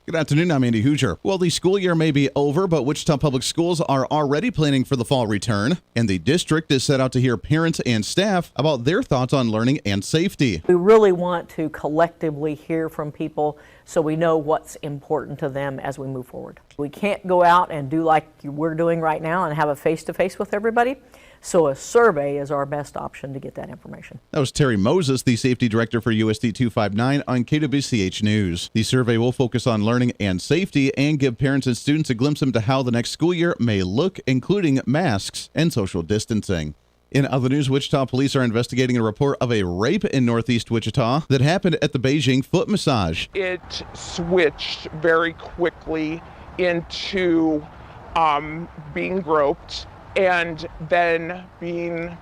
Good afternoon, I'm Andy Hooser. Well, the school year may be over, but Wichita Public Schools are already planning for the fall return, and the district is set out to hear parents and staff about their thoughts on learning and safety. We really want to collectively hear from people so we know what's important to them as we move forward. We can't go out and do like we're doing right now and have a face-to-face with everybody. So a survey is our best option to get that information. That was Terry Moses, the safety director for USD 259 on KWCH News. The survey will focus on learning and safety and give parents and students a glimpse into how the next school year may look, including masks and social distancing. In other news, Wichita police are investigating a report of a rape in northeast Wichita that happened at the Beijing foot massage. It switched very quickly into being groped and then being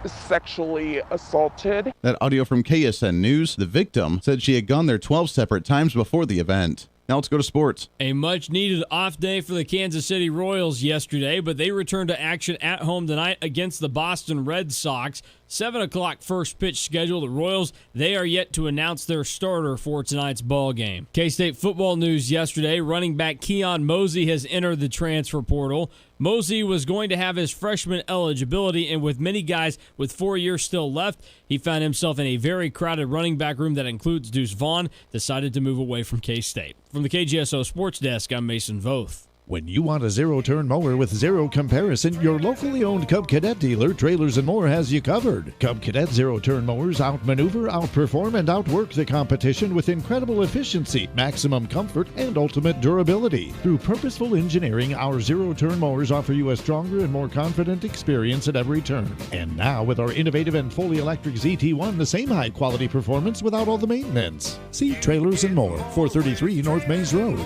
sexually assaulted. That audio from KSN News. The victim said she had gone there 12 separate times before the event. Now let's go to sports. A much-needed off day for the Kansas City Royals yesterday, but they returned to action at home tonight against the Boston Red Sox. 7 o'clock first pitch schedule. The Royals, they are yet to announce their starter for tonight's ball game. K-State football news yesterday. Running back Keon Mosey has entered the transfer portal. Mosey was going to have his freshman eligibility, and with many guys with 4 years still left, he found himself in a very crowded running back room that includes Deuce Vaughn, decided to move away from K-State. From the KGSO Sports Desk, I'm Mason Voth. When you want a zero-turn mower with zero comparison, your locally owned Cub Cadet dealer, Trailers and More, has you covered. Cub Cadet zero-turn mowers outmaneuver, outperform, and outwork the competition with incredible efficiency, maximum comfort, and ultimate durability. Through purposeful engineering, our zero-turn mowers offer you a stronger and more confident experience at every turn. And now, with our innovative and fully electric ZT1, the same high-quality performance without all the maintenance. See Trailers and More, 433 North Mays Road.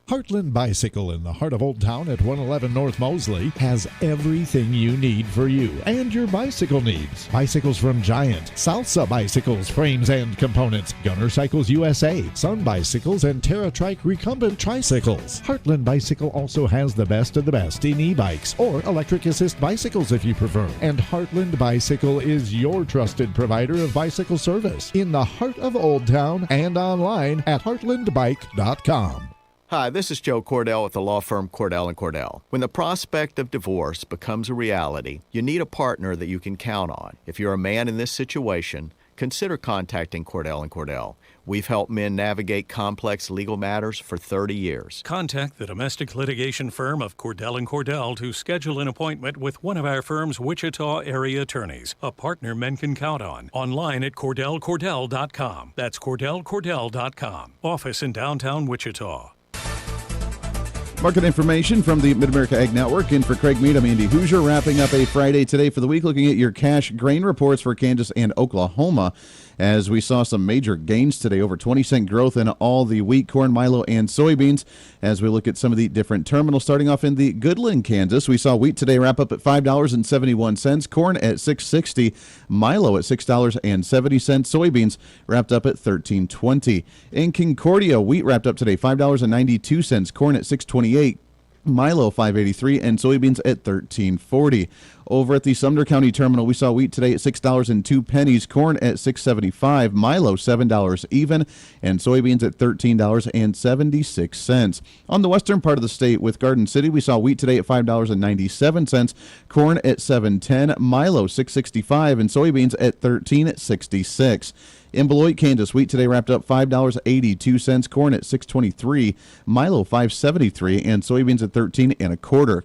Heartland Bicycle in the heart of Old Town at 111 North Mosley has everything you need for you and your bicycle needs. Bicycles from Giant, Salsa Bicycles, frames and components, Gunner Cycles USA, Sun Bicycles, and TerraTrike recumbent tricycles. Heartland Bicycle also has the best of the best in e-bikes or electric assist bicycles if you prefer. And Heartland Bicycle is your trusted provider of bicycle service in the heart of Old Town and online at heartlandbike.com. Hi, this is Joe Cordell with the law firm Cordell & Cordell. When the prospect of divorce becomes a reality, you need a partner that you can count on. If you're a man in this situation, consider contacting Cordell & Cordell. We've helped men navigate complex legal matters for 30 years. Contact the domestic litigation firm of Cordell & Cordell to schedule an appointment with one of our firm's Wichita area attorneys, a partner men can count on. Online at CordellCordell.com. That's CordellCordell.com. Office in downtown Wichita. Market information from the Mid-America Ag Network. In for Craig Mead, I'm Andy Hooser, wrapping up a Friday today for the week, looking at your cash grain reports for Kansas and Oklahoma, as we saw some major gains today, over 20-cent growth in all the wheat, corn, milo, and soybeans. As we look at some of the different terminals, starting off in the Goodland, Kansas, we saw wheat today wrap up at $5.71, corn at $6.60, milo at $6.70, soybeans wrapped up at $13.20. In Concordia, wheat wrapped up today $5.92, corn at $6.28, milo $5.83, and soybeans at $13.40. Over at the Sumner County Terminal, we saw wheat today at $6.02, corn at $6.75, milo $7 even, and soybeans at $13.76. On the western part of the state with Garden City, we saw wheat today at $5.97, corn at $7.10, milo $6.65, and soybeans at $13.66. In Beloit, Kansas, wheat today wrapped up $5.82, corn at $6.23, milo $5.73, and soybeans at $13.25.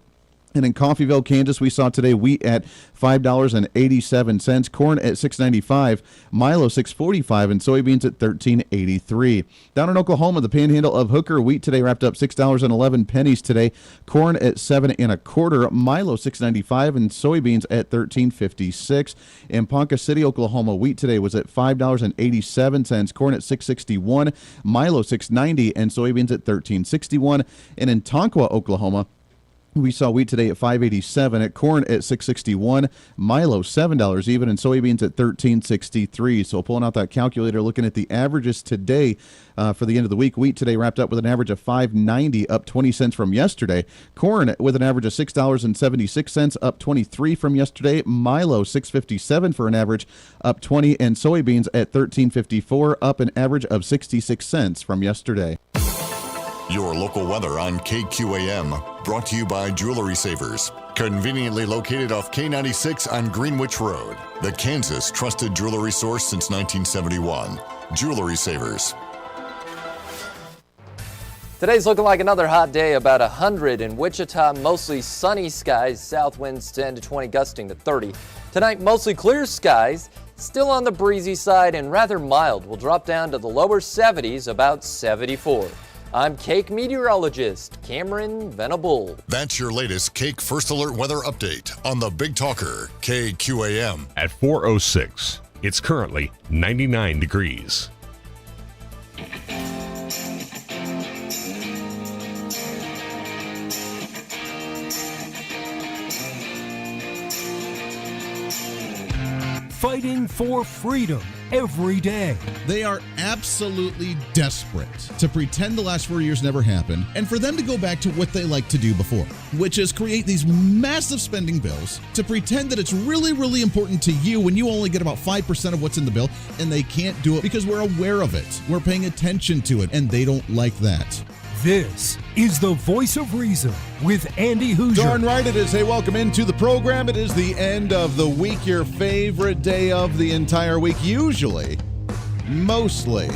And in Coffeyville, Kansas, we saw today wheat at $5.87, corn at $6.95, milo $6.45, and soybeans at $13.83. Down in Oklahoma, the Panhandle of Hooker, wheat today wrapped up $6.11 today, corn at $7.25, milo $6.95, and soybeans at $13.56. In Ponca City, Oklahoma, wheat today was at $5.87, corn at $6.61, milo $6.90, and soybeans at $13.61. And in Tonkawa, Oklahoma, We saw wheat today at $5.87, at corn at $6.61, Milo $7 even, and soybeans at $13.63. So pulling out that calculator, looking at the averages today for the end of the week. Wheat today wrapped up with an average of $5.90, up 20 cents from yesterday. Corn with an average of $6.76, up 23 from yesterday. Milo $6.57 for an average, up 20, and soybeans at $13.54, up an average of 66 cents from yesterday. Your local weather on KQAM, brought to you by Jewelry Savers. Conveniently located off K96 on Greenwich Road, the Kansas trusted jewelry source since 1971. Jewelry Savers. Today's looking like another hot day, about 100 in Wichita, mostly sunny skies, south winds 10 to 20, gusting to 30. Tonight, mostly clear skies, still on the breezy side and rather mild. We'll drop down to the lower 70s, about 74. I'm Cake meteorologist Cameron Venable. That's your latest Cake First Alert weather update on the Big Talker, KQAM. At 4:06, it's currently 99 degrees. Fighting for freedom every day. They are absolutely desperate to pretend the last 4 years never happened and for them to go back to what they liked to do before, which is create these massive spending bills to pretend that it's really, really important to you when you only get about 5% of what's in the bill, and they can't do it because we're aware of it. We're paying attention to it, and they don't like that. This is the Voice of Reason with Andy Hooser. Darn right it is. Hey, welcome into the program. It is the end of the week, your favorite day of the entire week, usually, mostly,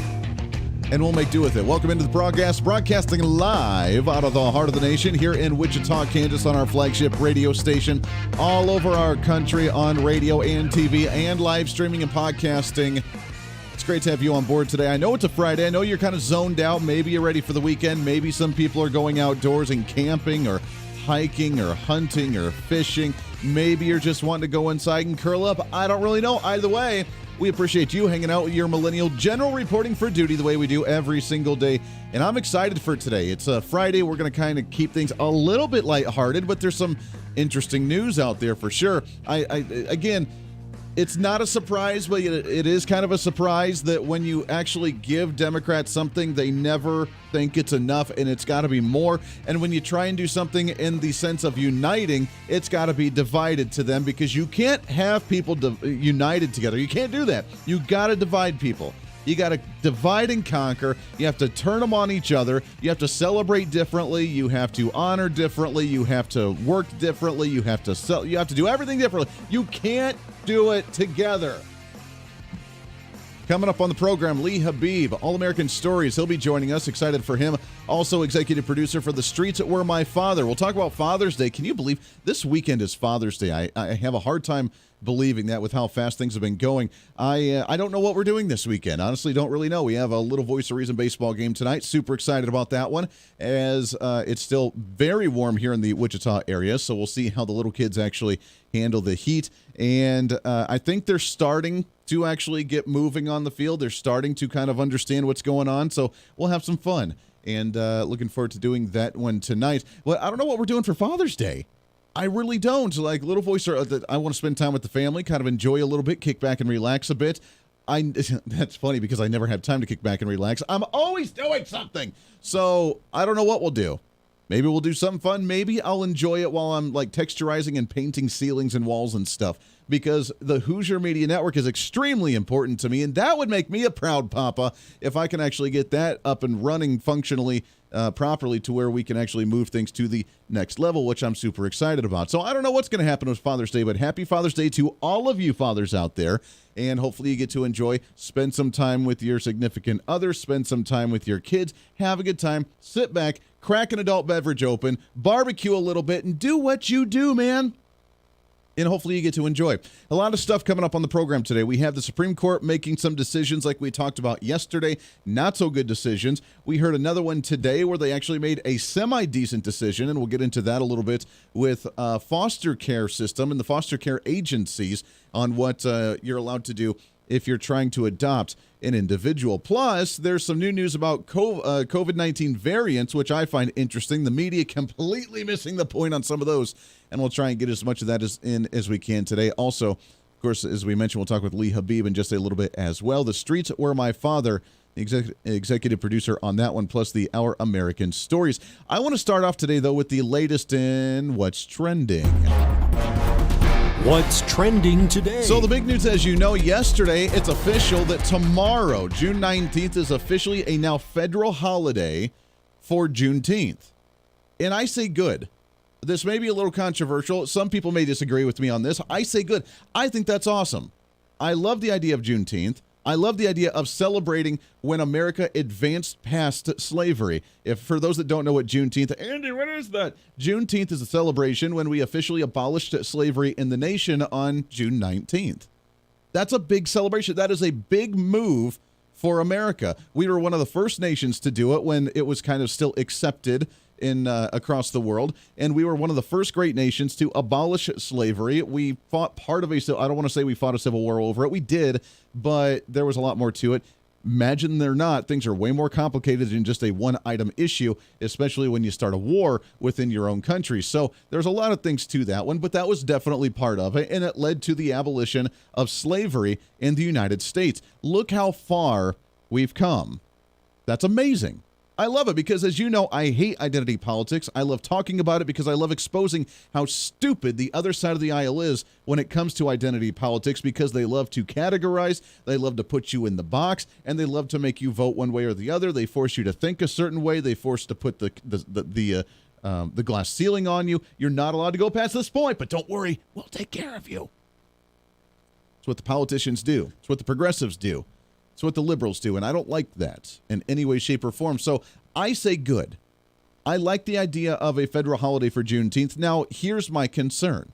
and we'll make do with it. Welcome into the broadcast, broadcasting live out of the heart of the nation here in Wichita, Kansas, on our flagship radio station, all over our country on radio and TV and live streaming and podcasting. It's great to have you on board today. I know it's a Friday. I know you're kind of zoned out. Maybe you're ready for the weekend. Maybe some people are going outdoors and camping or hiking or hunting or fishing. Maybe you're just wanting to go inside and curl up. I don't really know. Either way, we appreciate you hanging out with your millennial general reporting for duty the way we do every single day. And I'm excited for today. It's a Friday. We're going to kind of keep things a little bit lighthearted, but there's some interesting news out there for sure. Again, it's not a surprise, but it is kind of a surprise that when you actually give Democrats something, they never think it's enough, and it's got to be more. And when you try and do something in the sense of uniting, it's got to be divided to them, because you can't have people united together. You can't do that. You got to divide people. You got to divide and conquer. You have to turn them on each other. You have to celebrate differently. You have to honor differently. You have to work differently. You have to do everything differently. You can't do it together. Coming up on the program, Lee HABEEB, All-American Stories. He'll be joining us. Excited for him. Also, executive producer for The Streets Were My Father. We'll talk about Father's Day. Can you believe this weekend is Father's Day? I have a hard time believing that with how fast things have been going. I don't know what we're doing this weekend. Honestly, don't really know. We have a little Voice of Reason baseball game tonight. Super excited about that one, as it's still very warm here in the Wichita area, so we'll see how the little kids actually handle the heat. And I think they're starting to actually get moving on the field. They're starting to kind of understand what's going on, so we'll have some fun. And looking forward to doing that one tonight. Well, I don't know what we're doing for Father's Day. I really don't. Like, little voice, I want to spend time with the family, kind of enjoy a little bit, kick back and relax a bit. That's funny because I never have time to kick back and relax. I'm always doing something. So I don't know what we'll do. Maybe we'll do something fun. Maybe I'll enjoy it while I'm like texturizing and painting ceilings and walls and stuff, because the Hooser Media Network is extremely important to me, and that would make me a proud papa if I can actually get that up and running functionally properly to where we can actually move things to the next level, which I'm super excited about. So I don't know what's going to happen with Father's Day, but happy Father's Day to all of you fathers out there. And hopefully you get to spend some time with your significant other, spend some time with your kids, have a good time, sit back, crack an adult beverage open, barbecue a little bit, and do what you do, man. And hopefully you get to enjoy. A lot of stuff coming up on the program today. We have the Supreme Court making some decisions like we talked about yesterday. Not so good decisions. We heard another one today where they actually made a semi-decent decision, and we'll get into that a little bit with foster care system and the foster care agencies on what you're allowed to do if you're trying to adopt an individual. Plus, there's some new news about COVID-19 variants, which I find interesting. The media completely missing the point on some of those, and we'll try and get as much of that as we can today. Also, of course, as we mentioned, we'll talk with Lee HABEEB in just a little bit as well. The Streets Were My Father, executive producer on that one, plus the Our American Stories. I want to start off today, though, with the latest in What's Trending. What's trending today? So the big news, as you know, yesterday, it's official that tomorrow, June 19th, is officially a now federal holiday for Juneteenth. And I say good. This may be a little controversial. Some people may disagree with me on this. I say good. I think that's awesome. I love the idea of Juneteenth. I love the idea of celebrating when America advanced past slavery. For those that don't know what Juneteenth, Andy, what is that? Juneteenth is a celebration when we officially abolished slavery in the nation on June 19th. That's a big celebration. That is a big move for America. We were one of the first nations to do it when it was kind of still accepted in across the world, and we were one of the first great nations to abolish slavery. We fought part of I don't want to say we fought a civil war over it. We did, but there was a lot more to it. Imagine they're not. Things are way more complicated than just a one-item issue, especially when you start a war within your own country. So there's a lot of things to that one, but that was definitely part of it, and it led to the abolition of slavery in the United States. Look how far we've come. That's amazing. I love it because, as you know, I hate identity politics. I love talking about it because I love exposing how stupid the other side of the aisle is when it comes to identity politics, because they love to categorize, they love to put you in the box, and they love to make you vote one way or the other. They force you to think a certain way. They force to put the glass ceiling on you. You're not allowed to go past this point, but don't worry, we'll take care of you. It's what the politicians do. It's what the progressives do. It's what the liberals do, and I don't like that in any way, shape, or form. So I say good. I like the idea of a federal holiday for Juneteenth. Now, here's my concern,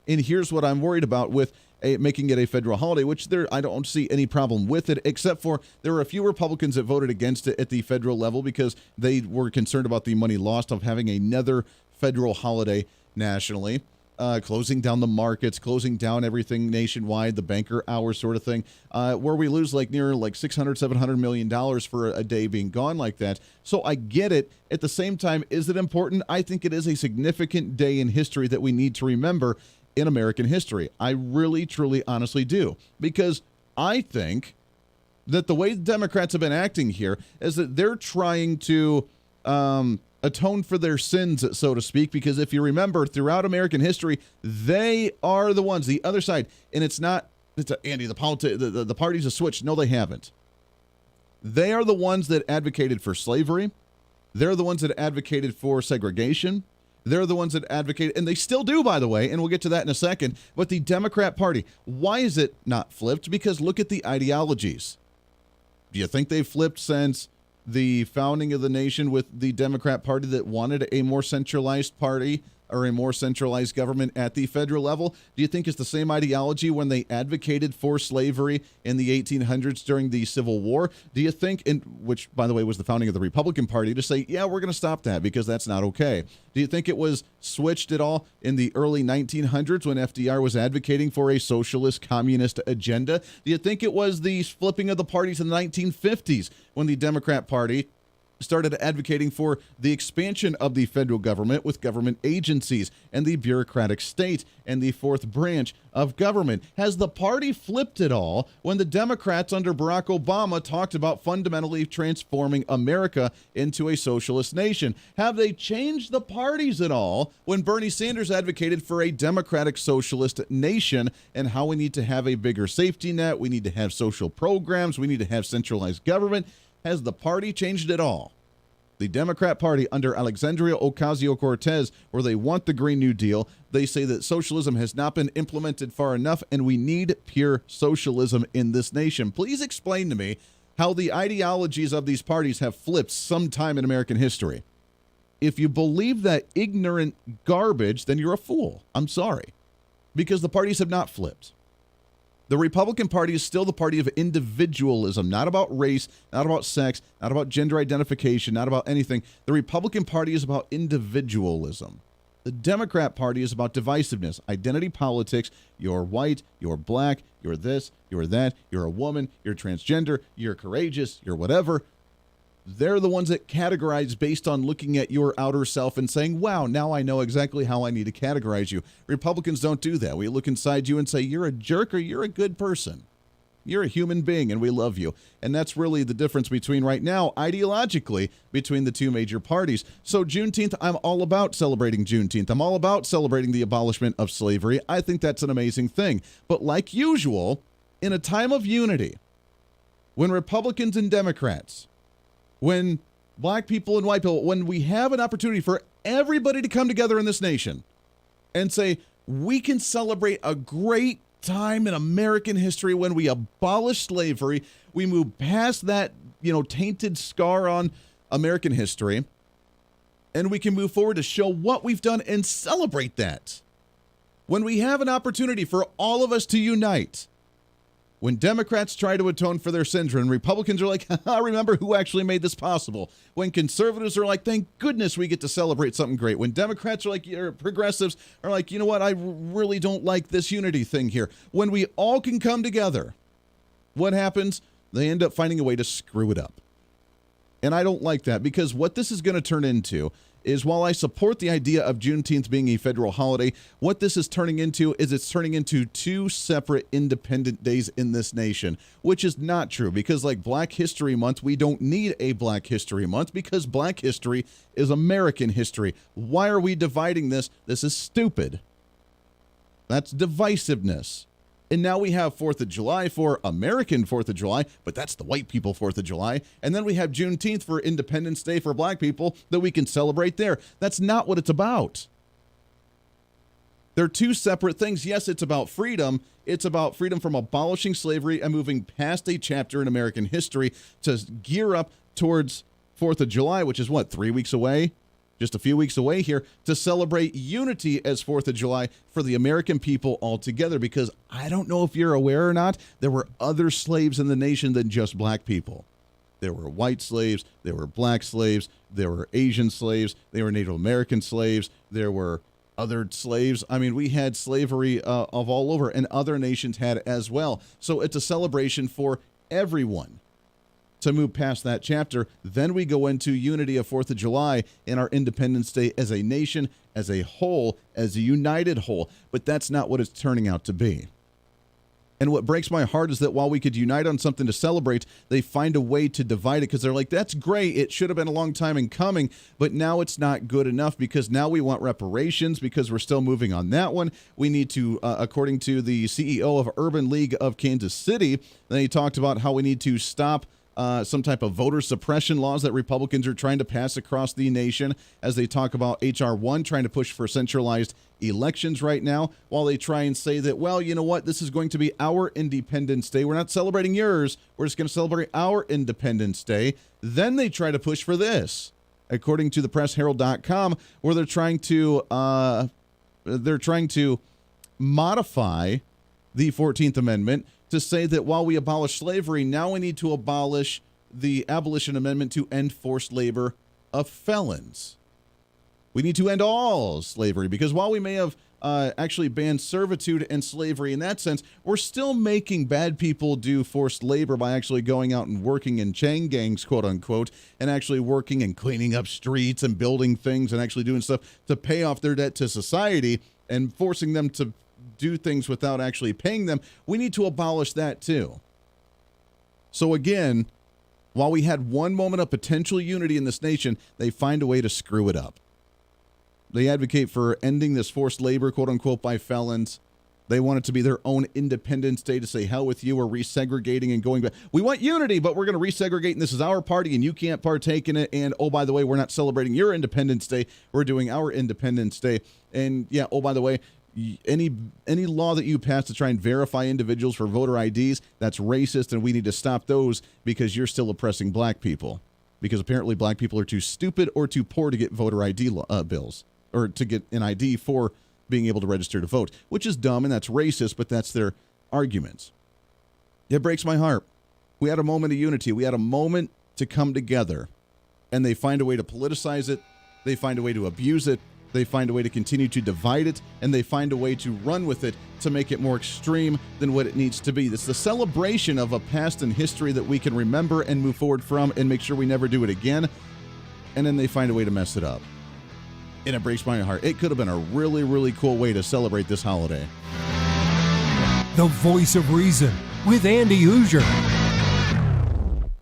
and here's what I'm worried about with making it a federal holiday, which I don't see any problem with it, except for there were a few Republicans that voted against it at the federal level because they were concerned about the money lost of having another federal holiday nationally. Closing down the markets, closing down everything nationwide, the banker hour sort of thing, where we lose near $600-700 million for a day being gone like that. So I get it. At the same time, is it important? I think it is a significant day in history that we need to remember in American history. I really, truly, honestly do. Because I think that the way the Democrats have been acting here is that they're trying to atone for their sins, so to speak, because if you remember, throughout American history, they are the ones, the other side, and Andy, the parties have switched. No, they haven't. They are the ones that advocated for slavery. They're the ones that advocated for segregation. They're the ones that advocate, and they still do, by the way, and we'll get to that in a second. But the Democrat Party, why is it not flipped? Because look at the ideologies. Do you think they've flipped since the founding of the nation with the Democrat Party that wanted a more centralized party or a more centralized government at the federal level? Do you think it's the same ideology when they advocated for slavery in the 1800s during the Civil War? Do you think, which, by the way, was the founding of the Republican Party, to say, yeah, we're going to stop that because that's not okay? Do you think it was switched at all in the early 1900s when FDR was advocating for a socialist communist agenda? Do you think it was the flipping of the parties in the 1950s when the Democrat Party started advocating for the expansion of the federal government with government agencies and the bureaucratic state and the fourth branch of government? Has the party flipped at all when the Democrats under Barack Obama talked about fundamentally transforming America into a socialist nation? Have they changed the parties at all when Bernie Sanders advocated for a democratic socialist nation and how we need to have a bigger safety net, we need to have social programs, we need to have centralized government? Has the party changed at all? The Democrat Party under Alexandria Ocasio-Cortez, where they want the Green New Deal, they say that socialism has not been implemented far enough and we need pure socialism in this nation. Please explain to me how the ideologies of these parties have flipped sometime in American history. If you believe that ignorant garbage, then you're a fool. I'm sorry. Because the parties have not flipped. The Republican Party is still the party of individualism, not about race, not about sex, not about gender identification, not about anything. The Republican Party is about individualism. The Democrat Party is about divisiveness, identity politics. You're white, you're black, you're this, you're that, you're a woman, you're transgender, you're courageous, you're whatever. They're the ones that categorize based on looking at your outer self and saying, wow, now I know exactly how I need to categorize you. Republicans don't do that. We look inside you and say, you're a jerk or you're a good person. You're a human being and we love you. And that's really the difference between right now, ideologically, between the two major parties. So Juneteenth, I'm all about celebrating Juneteenth. I'm all about celebrating the abolishment of slavery. I think that's an amazing thing. But like usual, in a time of unity, when Republicans and Democrats, when black people and white people, when we have an opportunity for everybody to come together in this nation and say, we can celebrate a great time in American history when we abolish slavery, we move past that, tainted scar on American history, and we can move forward to show what we've done and celebrate that. When we have an opportunity for all of us to unite, when Democrats try to atone for their sins, and Republicans are like, remember who actually made this possible. When conservatives are like, thank goodness we get to celebrate something great. When Democrats are like, progressives are like, you know what, I really don't like this unity thing here. When we all can come together, what happens? They end up finding a way to screw it up. And I don't like that, because what this is going to turn into is, while I support the idea of Juneteenth being a federal holiday, what this is turning into is it's turning into two separate independent days in this nation, which is not true, because like Black History Month, we don't need a Black History Month because Black history is American history. Why are we dividing this? This is stupid. That's divisiveness. And now we have 4th of July for American 4th of July, but that's the white people 4th of July. And then we have Juneteenth for Independence Day for black people that we can celebrate there. That's not what it's about. They're two separate things. Yes, it's about freedom. It's about freedom from abolishing slavery and moving past a chapter in American history to gear up towards 4th of July, which is what, 3 weeks away? Just a few weeks away here, to celebrate unity as 4th of July for the American people altogether, because I don't know if you're aware or not, there were other slaves in the nation than just black people. There were white slaves, there were black slaves, there were Asian slaves, there were Native American slaves, there were other slaves. I mean, we had slavery of all over, and other nations had as well. So it's a celebration for everyone to move past that chapter. Then we go into unity of 4th of July and our Independence Day as a nation, as a whole, as a united whole. But that's not what it's turning out to be. And what breaks my heart is that while we could unite on something to celebrate, they find a way to divide it, because they're like, that's great, it should have been a long time in coming, but now it's not good enough, because now we want reparations, because we're still moving on that one. We need to, according to the CEO of Urban League of Kansas City, they talked about how we need to stop some type of voter suppression laws that Republicans are trying to pass across the nation, as they talk about H.R. 1, trying to push for centralized elections right now, while they try and say that, well, you know what, this is going to be our Independence Day. We're not celebrating yours. We're just going to celebrate our Independence Day. Then they try to push for this, according to the pressherald.com, where they're trying to modify the 14th Amendment to say that while we abolish slavery, now we need to abolish the Abolition Amendment to end forced labor of felons. We need to end all slavery, because while we may have actually banned servitude and slavery in that sense, we're still making bad people do forced labor by actually going out and working in chain gangs, quote unquote, and actually working and cleaning up streets and building things and actually doing stuff to pay off their debt to society and forcing them to do things without actually paying them. We need to abolish that too. So again, while we had one moment of potential unity in this nation, they find a way to screw it up. They advocate for ending this forced labor, quote unquote, by felons. They want it to be their own Independence Day, to say, hell with you, we're resegregating and going back. We want unity, but we're going to resegregate, and this is our party, and you can't partake in it. And, oh, by the way, we're not celebrating your Independence Day. We're doing our Independence Day. And, yeah, oh, by the way, any law that you pass to try and verify individuals for voter IDs, that's racist, and we need to stop those, because you're still oppressing black people. Because apparently black people are too stupid or too poor to get voter ID bills, or to get an ID for being able to register to vote, which is dumb and that's racist, but that's their arguments. It breaks my heart. We had a moment of unity. We had a moment to come together, and they find a way to politicize it. They find a way to abuse it. They find a way to continue to divide it, and they find a way to run with it to make it more extreme than what it needs to be. It's the celebration of a past and history that we can remember and move forward from and make sure we never do it again. And then they find a way to mess it up. And it breaks my heart. It could have been a really, really cool way to celebrate this holiday. The Voice of Reason with Andy Hooser.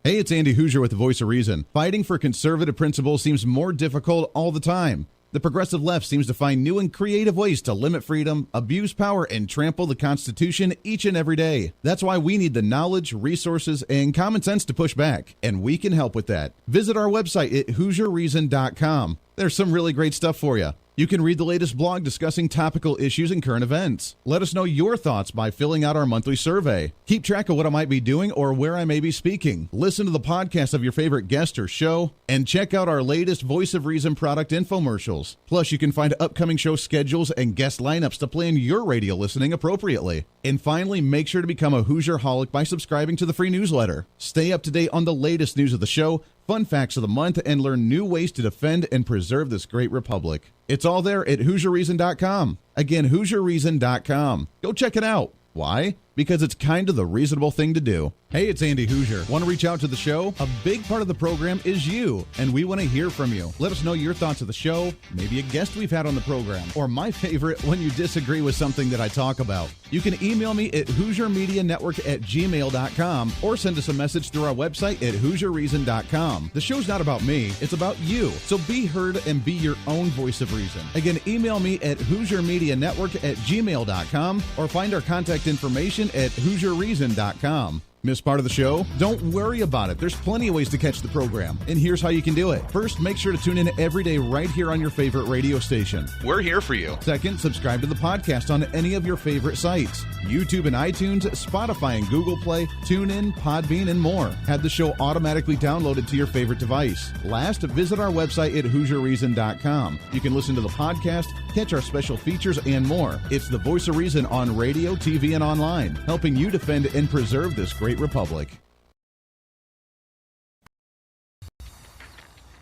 Hey, it's Andy Hooser with the Voice of Reason. Fighting for conservative principles seems more difficult all the time. The progressive left seems to find new and creative ways to limit freedom, abuse power, and trample the Constitution each and every day. That's why we need the knowledge, resources, and common sense to push back, and we can help with that. Visit our website at HooserReason.com. There's some really great stuff for you. You can read the latest blog discussing topical issues and current events. Let us know your thoughts by filling out our monthly survey. Keep track of what I might be doing or where I may be speaking. Listen to the podcast of your favorite guest or show, and check out our latest Voice of Reason product infomercials. Plus, you can find upcoming show schedules and guest lineups to plan your radio listening appropriately. And finally, make sure to become a Hoosier-holic by subscribing to the free newsletter. Stay up to date on the latest news of the show, fun facts of the month, and learn new ways to defend and preserve this great republic. It's all there at HooserReason.com. Again, HooserReason.com. Go check it out. Why? Because it's kind of the reasonable thing to do. Hey, it's Andy Hooser. Want to reach out to the show? A big part of the program is you, and we want to hear from you. Let us know your thoughts of the show, maybe a guest we've had on the program, or my favorite, when you disagree with something that I talk about. You can email me at HooserMediaNetwork@gmail.com or send us a message through our website at HooserReason.com. The show's not about me, it's about you. So be heard and be your own voice of reason. Again, email me at HooserMediaNetwork@gmail.com or find our contact information at HooserReason.com. Miss part of the show? Don't worry about it. There's plenty of ways to catch the program, and here's how you can do it. First, make sure to tune in every day right here on your favorite radio station. We're here for you. Second, subscribe to the podcast on any of your favorite sites. YouTube and iTunes, Spotify and Google Play, TuneIn, Podbean, and more. Have the show automatically downloaded to your favorite device. Last, visit our website at HooserReason.com. You can listen to the podcast, catch our special features, and more. It's the Voice of Reason on radio, TV, and online, helping you defend and preserve this great republic.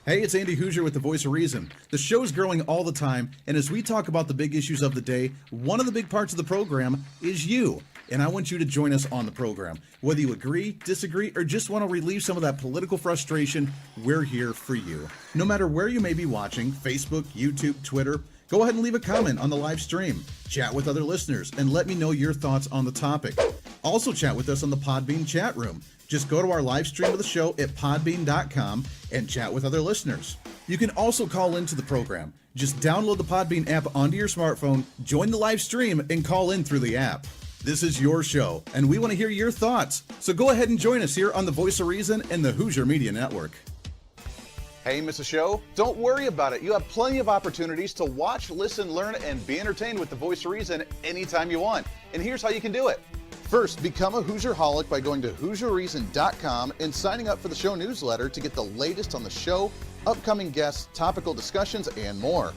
Hey, it's Andy Hooser with the Voice of Reason. The show's growing all the time, and as we talk about the big issues of the day, one of the big parts of the program is you. And I want you to join us on the program. Whether you agree, disagree, or just want to relieve some of that political frustration, we're here for you. No matter where you may be watching, Facebook, YouTube, Twitter, go ahead and leave a comment on the live stream. Chat with other listeners and let me know your thoughts on the topic. Also chat with us on the Podbean chat room. Just go to our live stream of the show at podbean.com and chat with other listeners. You can also call into the program. Just download the Podbean app onto your smartphone, join the live stream, and call in through the app. This is your show, and we want to hear your thoughts. So go ahead and join us here on the Voice of Reason and the Hooser Media Network. Hey, miss a show? Don't worry about it. You have plenty of opportunities to watch, listen, learn, and be entertained with the Voice of Reason anytime you want. And here's how you can do it. First, become a Hoosier-holic by going to HooserReason.com and signing up for the show newsletter to get the latest on the show, upcoming guests, topical discussions, and more.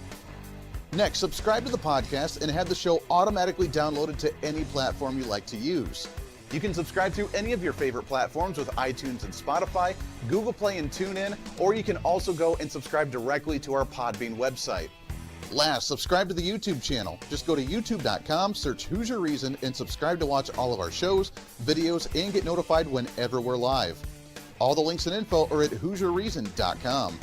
Next, subscribe to the podcast and have the show automatically downloaded to any platform you like to use. You can subscribe through any of your favorite platforms with iTunes and Spotify, Google Play and TuneIn, or you can also go and subscribe directly to our Podbean website. Last, subscribe to the YouTube channel. Just go to youtube.com, search Hooser Reason, and subscribe to watch all of our shows, videos, and get notified whenever we're live. All the links and info are at HooserReason.com.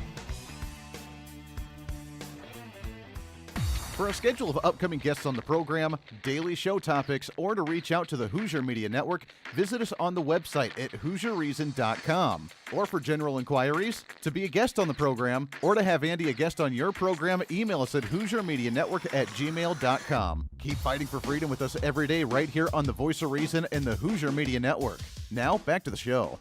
For a schedule of upcoming guests on the program, daily show topics, or to reach out to the Hooser Media Network, visit us on the website at HooserReason.com. Or for general inquiries, to be a guest on the program, or to have Andy a guest on your program, email us at HooserMediaNetwork@gmail.com. Keep fighting for freedom with us every day right here on the Voice of Reason and the Hooser Media Network. Now, back to the show.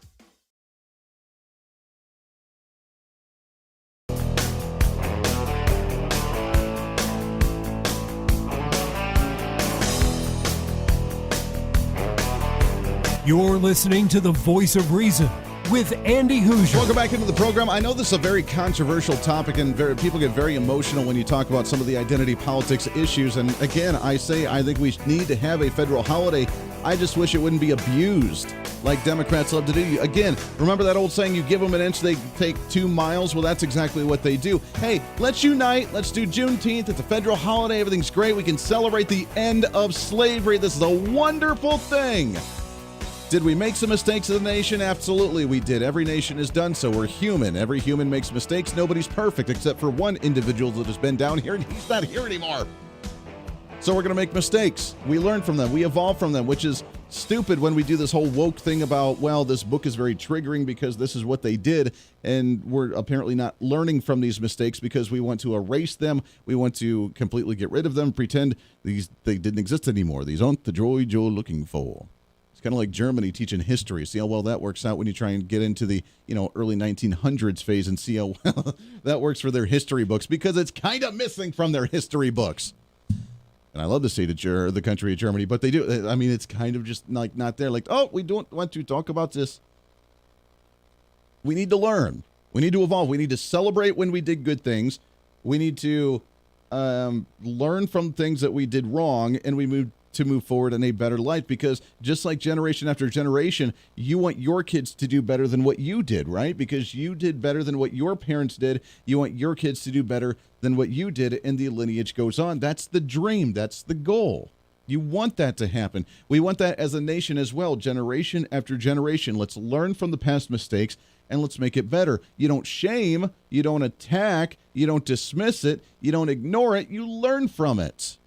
You're listening to the Voice of Reason with Andy Hooser. Welcome back into the program. I know this is a very controversial topic, and people get very emotional when you talk about some of the identity politics issues. And again, I think we need to have a federal holiday I just wish it wouldn't be abused like Democrats love to do. Again, remember that old saying, you give them an inch, they take 2 miles? Well, that's exactly what they do. Hey, let's unite. Let's do Juneteenth. It's a federal holiday. Everything's great. We can celebrate the end of slavery. This is a wonderful thing. Did we make some mistakes as a nation? Absolutely, we did. Every nation has done so. We're human. Every human makes mistakes. Nobody's perfect except for one individual that has been down here, and he's not here anymore. So we're going to make mistakes. We learn from them. We evolve from them, which is stupid when we do this whole woke thing about, well, this book is very triggering because this is what they did, and we're apparently not learning from these mistakes because we want to erase them. We want to completely get rid of them, pretend they didn't exist anymore. These aren't the joy you're looking for. It's kind of like Germany teaching history. See how well that works out when you try and get into the early 1900s phase and see how well that works for their history books, because it's kind of missing from their history books. And I love the state of the country of Germany, but they do. I mean, it's kind of just like not there. Like, oh, we don't want to talk about this. We need to learn. We need to evolve. We need to celebrate when we did good things. We need to learn from things that we did wrong, and we move forward in a better life, because just like generation after generation, you want your kids to do better than what you did, right? Because you did better than what your parents did. You want your kids to do better than what you did, and the lineage goes on. That's the dream. That's the goal. You want that to happen. We want that as a nation as well, generation after generation. Let's learn from the past mistakes, and let's make it better. You don't shame, you don't attack, you don't dismiss it, you don't ignore it, you learn from it.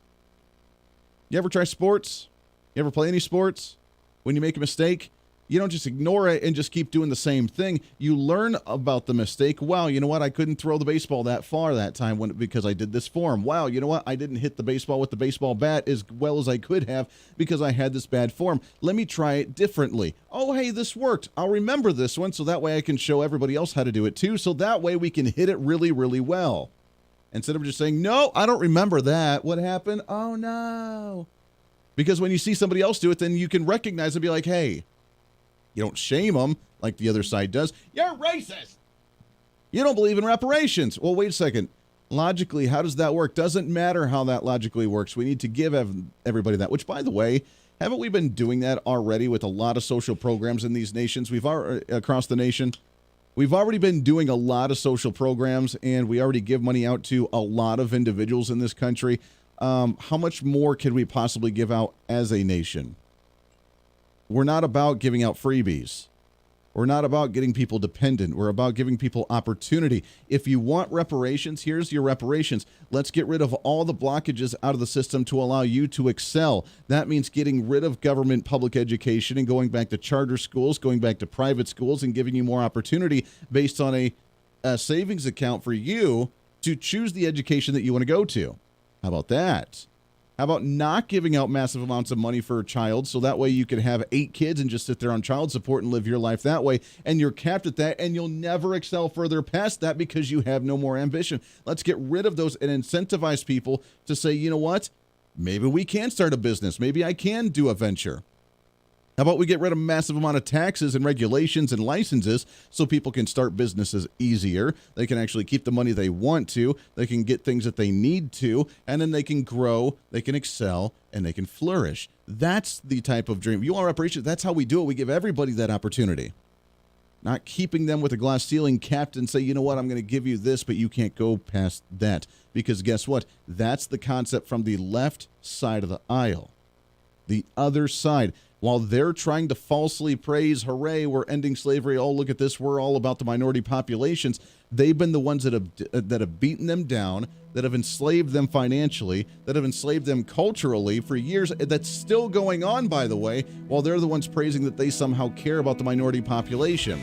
You ever try sports? You ever play any sports? When you make a mistake, you don't just ignore it and just keep doing the same thing. You learn about the mistake. Wow, you know what? I couldn't throw the baseball that far that time because I did this form. Wow, you know what? I didn't hit the baseball with the baseball bat as well as I could have because I had this bad form. Let me try it differently. Oh, hey, this worked. I'll remember this one so that way I can show everybody else how to do it too, so that way we can hit it really, really well. Instead of just saying, no, I don't remember that. What happened? Oh, no. Because when you see somebody else do it, then you can recognize and be like, hey, you don't shame them like the other side does. You're racist. You don't believe in reparations. Well, wait a second. Logically, how does that work? Doesn't matter how that logically works. We need to give everybody that, which, by the way, haven't we been doing that already with a lot of social programs in these nations? Across the nation. We've already been doing a lot of social programs, and we already give money out to a lot of individuals in this country. How much more can we possibly give out as a nation? We're not about giving out freebies. We're not about getting people dependent. We're about giving people opportunity. If you want reparations, here's your reparations. Let's get rid of all the blockages out of the system to allow you to excel. That means getting rid of government public education and going back to charter schools, going back to private schools, and giving you more opportunity based on a savings account for you to choose the education that you want to go to. How about that? How about not giving out massive amounts of money for a child so that way you can have 8 kids and just sit there on child support and live your life that way, and you're capped at that, and you'll never excel further past that because you have no more ambition. Let's get rid of those and incentivize people to say, you know what? Maybe we can start a business. Maybe I can do a venture. How about we get rid of a massive amount of taxes and regulations and licenses so people can start businesses easier? They can actually keep the money they want to. They can get things that they need to, and then they can grow, they can excel, and they can flourish. That's the type of dream. You want reparations? That's how we do it. We give everybody that opportunity. Not keeping them with a glass ceiling capped and say, you know what, I'm going to give you this, but you can't go past that. Because guess what? That's the concept from the left side of the aisle. The other side. While they're trying to falsely praise, hooray, we're ending slavery, oh, look at this, we're all about the minority populations, they've been the ones that have beaten them down, that have enslaved them financially, that have enslaved them culturally for years. That's still going on, by the way, while they're the ones praising that they somehow care about the minority population.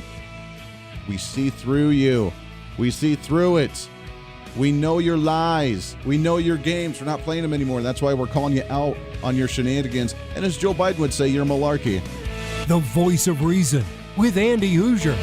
We see through you. We see through it. We know your lies. We know your games. We're not playing them anymore. That's why we're calling you out on your shenanigans. And as Joe Biden would say, you're malarkey. The Voice of Reason with Andy Hooser.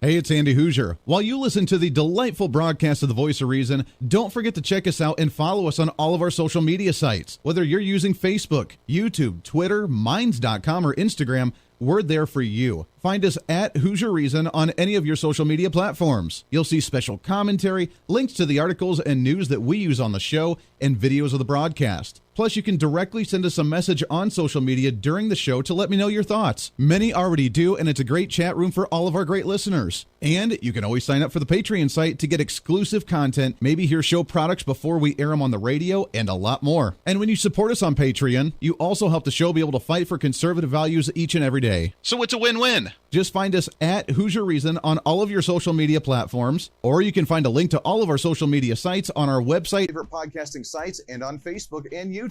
Hey, it's Andy Hooser. While you listen to the delightful broadcast of The Voice of Reason, don't forget to check us out and follow us on all of our social media sites. Whether you're using Facebook, YouTube, Twitter, Minds.com, or Instagram, we're there for you. Find us at Hooser Reason on any of your social media platforms. You'll see special commentary, links to the articles and news that we use on the show, and videos of the broadcast. Plus, you can directly send us a message on social media during the show to let me know your thoughts. Many already do, and it's a great chat room for all of our great listeners. And you can always sign up for the Patreon site to get exclusive content, maybe hear show products before we air them on the radio, and a lot more. And when you support us on Patreon, you also help the show be able to fight for conservative values each and every day. So it's a win-win. Just find us at Hooser Reason on all of your social media platforms, or you can find a link to all of our social media sites on our website, favorite podcasting sites, and on Facebook and YouTube.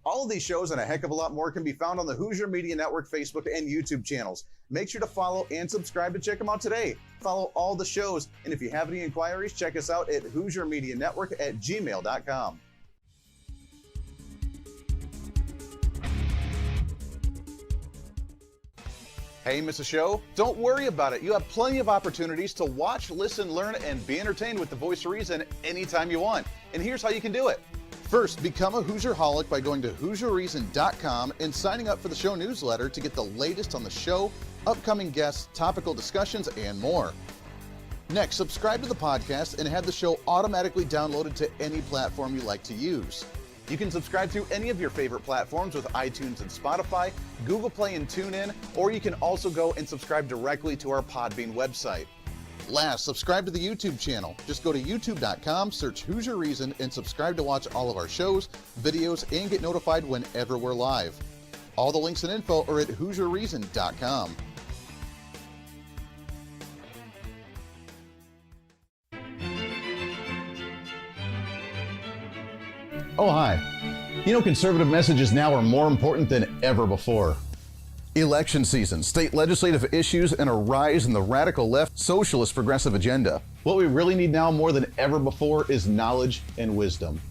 All of these shows and a heck of a lot more can be found on the Hooser Media Network Facebook and YouTube channels. Make sure to follow and subscribe to check them out today. Follow all the shows, and if you have any inquiries, check us out at HooserMediaNetwork@gmail.com. Hey, miss a show? Don't worry about it. You have plenty of opportunities to watch, listen, learn, and be entertained with the Voice of Reason anytime you want. And here's how you can do it. First, become a Hooserholic by going to HooserReason.com and signing up for the show newsletter to get the latest on the show, upcoming guests, topical discussions, and more. Next, subscribe to the podcast and have the show automatically downloaded to any platform you like to use. You can subscribe through any of your favorite platforms with iTunes and Spotify, Google Play and TuneIn, or you can also go and subscribe directly to our Podbean website. Last, subscribe to the YouTube channel. Just go to youtube.com, search Hooser Reason, and subscribe to watch all of our shows, videos, and get notified whenever we're live. All the links and info are at HooserReason.com. Oh, hi. You know, conservative messages now are more important than ever before. Election season, state legislative issues, and a rise in the radical left socialist progressive agenda. What we really need now more than ever before is knowledge and wisdom.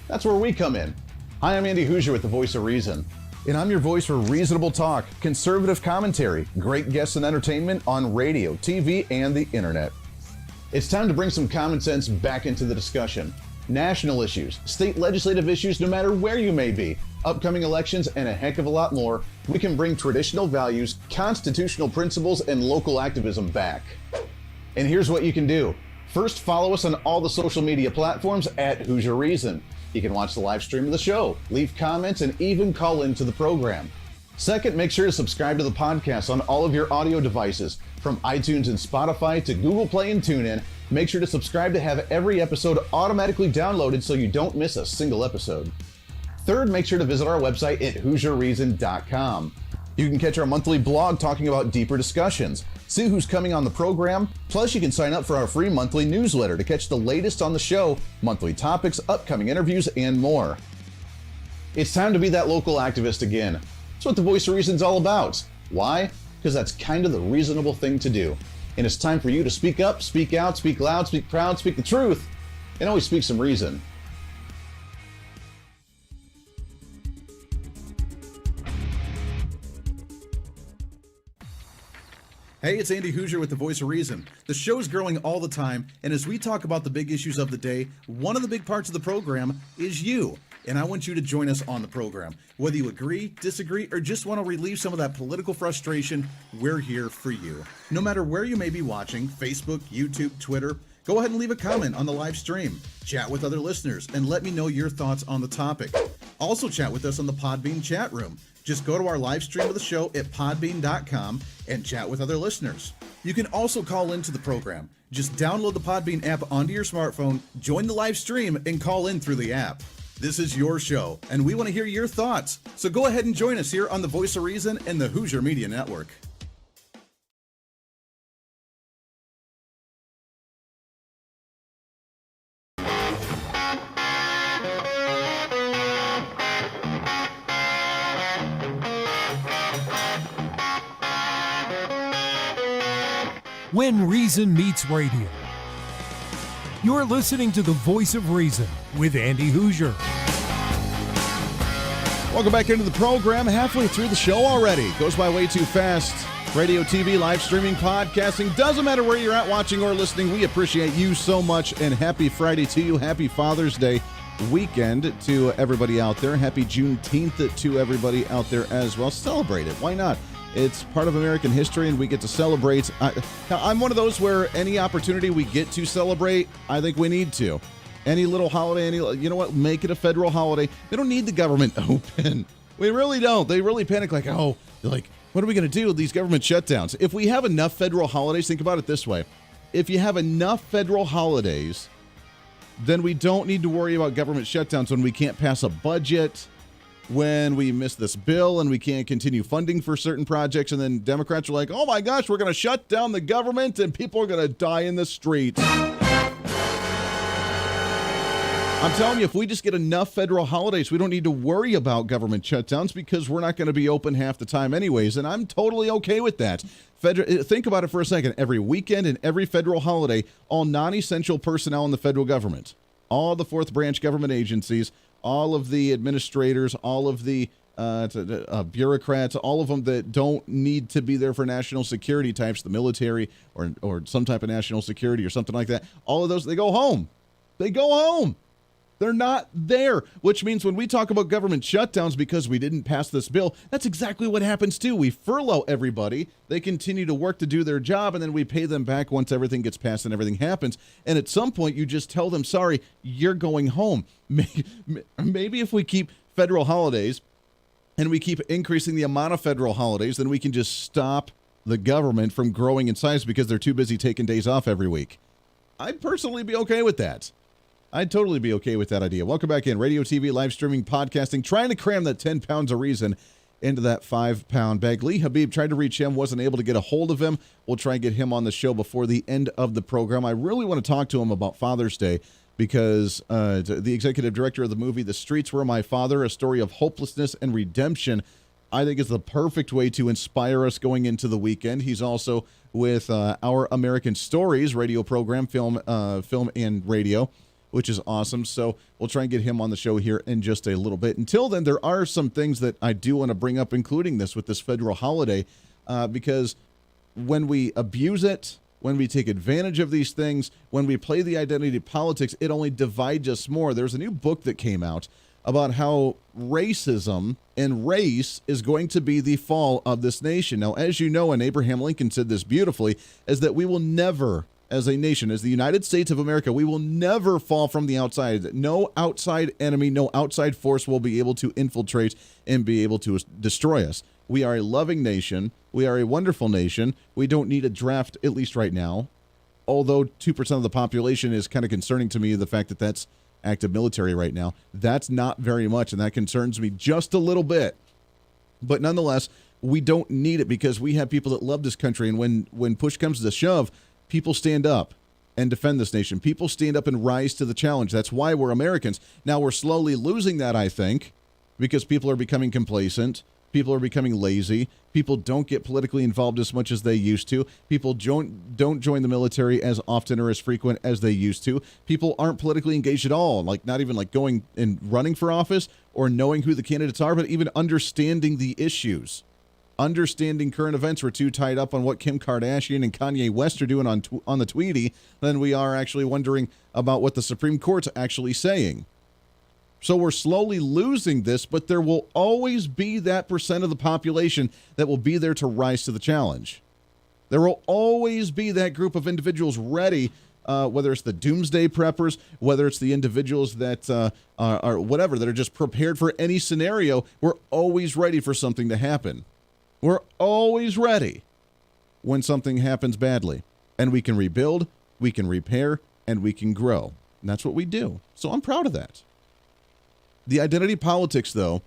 That's where we come in. Hi, I'm Andy Hooser with the Voice of Reason, and I'm your voice for reasonable talk, conservative commentary, great guests and entertainment on radio, TV, and the internet. It's time to bring some common sense back into the discussion. National issues, state legislative issues, no matter where you may be, upcoming elections, and a heck of a lot more, we can bring traditional values, constitutional principles, and local activism back. And here's what you can do. First, follow us on all the social media platforms at Hooser Reason. You can watch the live stream of the show, leave comments, and even call into the program. Second, make sure to subscribe to the podcast on all of your audio devices, from iTunes and Spotify to Google Play and TuneIn. Make sure to subscribe to have every episode automatically downloaded so you don't miss a single episode. Third, make sure to visit our website at HooserReason.com. You can catch our monthly blog talking about deeper discussions, see who's coming on the program, plus you can sign up for our free monthly newsletter to catch the latest on the show, monthly topics, upcoming interviews, and more. It's time to be that local activist again. That's what the Voice of Reason's all about. Why? Because that's kind of the reasonable thing to do. And it's time for you to speak up, speak out, speak loud, speak proud, speak the truth, and always speak some reason. Hey, it's Andy Hooser with the Voice of Reason. The show's growing all the time, and as we talk about the big issues of the day, one of the big parts of the program is you. And I want you to join us on the program. Whether you agree, disagree, or just want to relieve some of that political frustration, we're here for you. No matter where you may be watching, Facebook, YouTube, Twitter, go ahead and leave a comment on the live stream. Chat with other listeners and let me know your thoughts on the topic. Also chat with us on the Podbean chat room. Just go to our live stream of the show at podbean.com and chat with other listeners. You can also call into the program. Just download the Podbean app onto your smartphone, join the live stream, and call in through the app. This is your show, and we want to hear your thoughts. So go ahead and join us here on the Voice of Reason and the Hooser Media Network. When Reason Meets Radio. You're listening to the Voice of Reason with Andy Hooser. Welcome back into the program. Halfway through the show already. Goes by way too fast. Radio, TV, live streaming, podcasting. Doesn't matter where you're at watching or listening. We appreciate you so much, and happy Friday to you. Happy Father's Day weekend to everybody out there. Happy Juneteenth to everybody out there as well. Celebrate it. Why not? It's part of American history, and we get to celebrate. I'm one of those where any opportunity we get to celebrate, I think we need to. Any little holiday, you know what? Make it a federal holiday. They don't need the government open. We really don't. They really panic like, what are we going to do with these government shutdowns? If we have enough federal holidays, think about it this way. If you have enough federal holidays, then we don't need to worry about government shutdowns when we can't pass a budget, when we miss this bill and we can't continue funding for certain projects, and then Democrats are like, oh my gosh, we're going to shut down the government and people are going to die in the streets. I'm telling you, if we just get enough federal holidays, we don't need to worry about government shutdowns because we're not going to be open half the time anyways, and I'm totally okay with that. Think about it for a second. Every weekend and every federal holiday, all non-essential personnel in the federal government, all the fourth branch government agencies, all of the administrators, all of the bureaucrats, all of them that don't need to be there for national security types, the military or some type of national security or something like that, all of those, they go home. They go home. They're not there, which means when we talk about government shutdowns because we didn't pass this bill, that's exactly what happens too. We furlough everybody. They continue to work to do their job, and then we pay them back once everything gets passed and everything happens. And at some point, you just tell them, sorry, you're going home. Maybe if we keep federal holidays and we keep increasing the amount of federal holidays, then we can just stop the government from growing in size because they're too busy taking days off every week. I'd personally be okay with that. I'd totally be okay with that idea. Welcome back in. Radio, TV, live streaming, podcasting, trying to cram that 10 pounds of reason into that 5-pound bag. Lee HABEEB tried to reach him, wasn't able to get a hold of him. We'll try and get him on the show before the end of the program. I really want to talk to him about Father's Day because the executive director of the movie The Streets Were My Father, a story of hopelessness and redemption, I think is the perfect way to inspire us going into the weekend. He's also with Our American Stories radio program, film and radio, which is awesome. So we'll try and get him on the show here in just a little bit. Until then, there are some things that I do want to bring up, including this with this federal holiday, because when we abuse it, when we take advantage of these things, when we play the identity politics, it only divides us more. There's a new book that came out about how racism and race is going to be the fall of this nation. Now, as you know, and Abraham Lincoln said this beautifully, is that we will never, as a nation, as the United States of America, we will never fall from the outside. No outside enemy, no outside force will be able to infiltrate and be able to destroy us. We are a loving nation. We are a wonderful nation. We don't need a draft, at least right now. Although 2% of the population is kind of concerning to me, the fact that that's active military right now. That's not very much, and that concerns me just a little bit. But nonetheless, we don't need it because we have people that love this country, and when push comes to shove, people stand up and defend this nation. People stand up and rise to the challenge. That's why we're Americans. Now, we're slowly losing that, I think, because people are becoming complacent. People are becoming lazy. People don't get politically involved as much as they used to. People don't join the military as often or as frequent as they used to. People aren't politically engaged at all, like not even like going and running for office or knowing who the candidates are, but even understanding the issues. Understanding current events. We're too tied up on what Kim Kardashian and Kanye West are doing on the Tweety than we are actually wondering about what the Supreme Court's actually saying. So we're slowly losing this, but there will always be that percent of the population that will be there to rise to the challenge. There will always be that group of individuals ready, whether it's the doomsday preppers, whether it's the individuals that are whatever, that are just prepared for any scenario. We're always ready for something to happen. We're always ready when something happens badly. And we can rebuild, we can repair, and we can grow. And that's what we do. So I'm proud of that. The identity politics, though,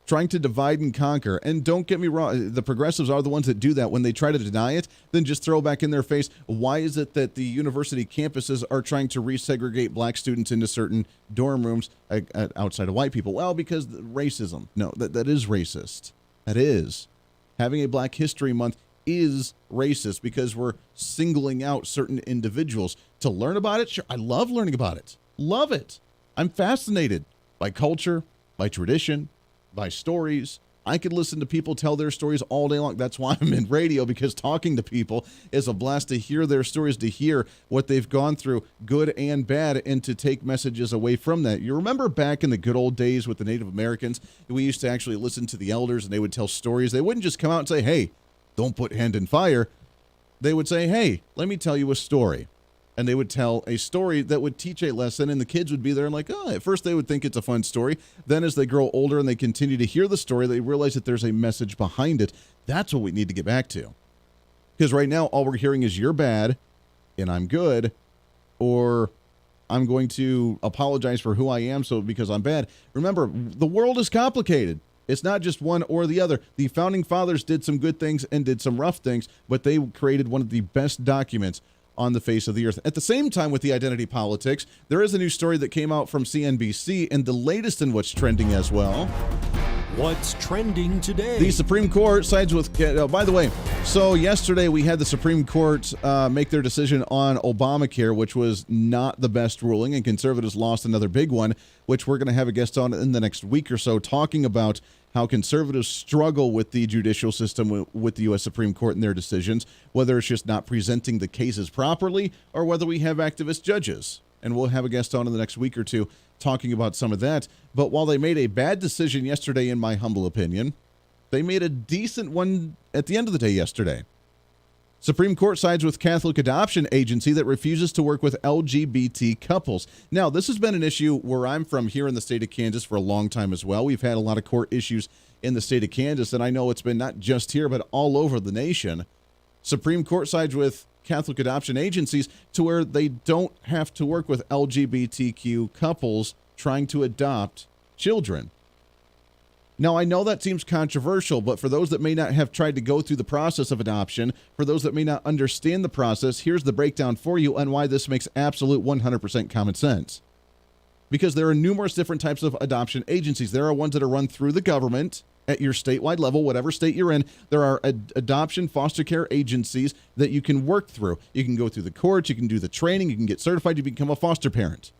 trying to divide and conquer, and don't get me wrong, the progressives are the ones that do that. When they try to deny it, then just throw back in their face, why is it that the university campuses are trying to resegregate black students into certain dorm rooms outside of white people? Well, because racism. No, that is racist. That is. Having a Black History Month is racist because we're singling out certain individuals. To learn about it, sure, I love learning about it. Love it. I'm fascinated by culture, by tradition, by stories, I could listen to people tell their stories all day long. That's why I'm in radio, because talking to people is a blast, to hear their stories, to hear what they've gone through, good and bad, and to take messages away from that. You remember back in the good old days with the Native Americans, we used to actually listen to the elders, and they would tell stories. They wouldn't just come out and say, hey, don't put hand in fire. They would say, hey, let me tell you a story. And they would tell a story that would teach a lesson, and the kids would be there and like, oh, at first they would think it's a fun story. Then as they grow older and they continue to hear the story, they realize that there's a message behind it. That's what we need to get back to. Because right now, all we're hearing is you're bad and I'm good, or I'm going to apologize for who I am because I'm bad. Remember, the world is complicated. It's not just one or the other. The Founding Fathers did some good things and did some rough things, but they created one of the best documents on the face of the earth. At the same time, with the identity politics, there is a new story that came out from CNBC, and the latest in what's trending as well. What's trending today? The Supreme Court sides with, by the way, so yesterday we had the Supreme Court make their decision on Obamacare, which was not the best ruling, and conservatives lost another big one, which we're going to have a guest on in the next week or so, talking about how conservatives struggle with the judicial system with the U.S. Supreme Court and their decisions, whether it's just not presenting the cases properly or whether we have activist judges. And we'll have a guest on in the next week or two talking about some of that. But while they made a bad decision yesterday, in my humble opinion, they made a decent one at the end of the day yesterday. Supreme Court sides with Catholic adoption agency that refuses to work with LGBT couples. Now, this has been an issue where I'm from here in the state of Kansas for a long time as well. We've had a lot of court issues in the state of Kansas, and I know it's been not just here, but all over the nation. Supreme Court sides with Catholic adoption agencies to where they don't have to work with LGBTQ couples trying to adopt children. Now, I know that seems controversial, but for those that may not have tried to go through the process of adoption, for those that may not understand the process, here's the breakdown for you on why this makes absolute 100% common sense. Because there are numerous different types of adoption agencies. There are ones that are run through the government at your statewide level, whatever state you're in. There are adoption foster care agencies that you can work through. You can go through the courts, you can do the training, you can get certified to become a foster parent.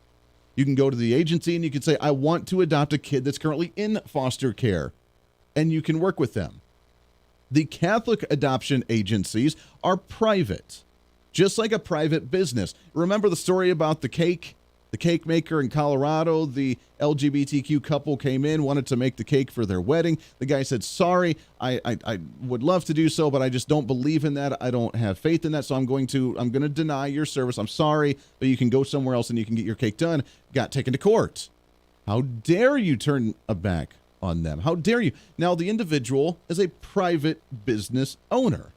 You can go to the agency and you can say, I want to adopt a kid that's currently in foster care, and you can work with them. The Catholic adoption agencies are private, just like a private business. Remember the story about the cake maker in Colorado? The LGBTQ couple came in, wanted to make the cake for their wedding. The guy said, sorry, I would love to do so, but I just don't believe in that. I don't have faith in that, so I'm going to deny your service. I'm sorry, but you can go somewhere else and you can get your cake done. Got taken to court. How dare you turn a back on them? How dare you? Now, the individual is a private business owner.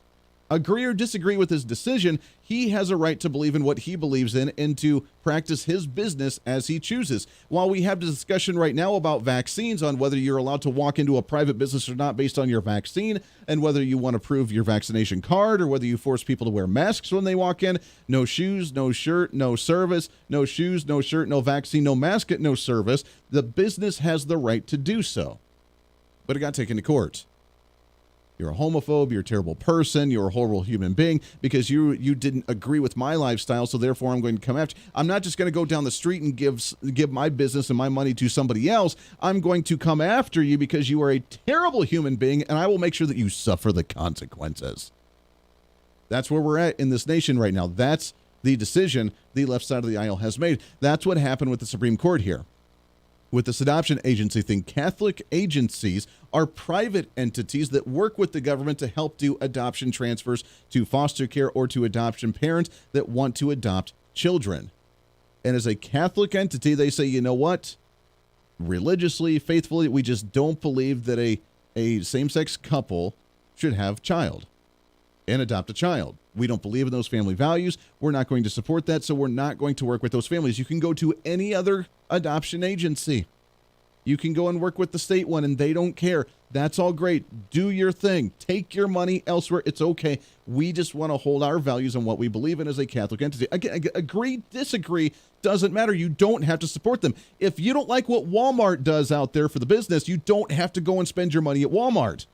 Agree or disagree with his decision, he has a right to believe in what he believes in and to practice his business as he chooses. While we have the discussion right now about vaccines, on whether you're allowed to walk into a private business or not based on your vaccine, and whether you want to prove your vaccination card, or whether you force people to wear masks when they walk in, no shoes, no shirt, no service, no shoes, no shirt, no vaccine, no mask, no service, the business has the right to do so. But it got taken to court. You're a homophobe, you're a terrible person, you're a horrible human being because you didn't agree with my lifestyle, so therefore I'm going to come after you. I'm not just going to go down the street and give my business and my money to somebody else. I'm going to come after you because you are a terrible human being, and I will make sure that you suffer the consequences. That's where we're at in this nation right now. That's the decision the left side of the aisle has made. That's what happened with the Supreme Court here. With this adoption agency thing, Catholic agencies are private entities that work with the government to help do adoption transfers to foster care or to adoption parents that want to adopt children. And as a Catholic entity, they say, you know what? Religiously, faithfully, we just don't believe that a same-sex couple should have a child and adopt a child. We don't believe in those family values. We're not going to support that, so we're not going to work with those families. You can go to any other adoption agency. You can go and work with the state one, and they don't care. That's all great. Do your thing. Take your money elsewhere. It's okay. We just want to hold our values and what we believe in as a Catholic entity. Again, agree, disagree, doesn't matter. You don't have to support them. If you don't like what Walmart does out there for the business, you don't have to go and spend your money at Walmart.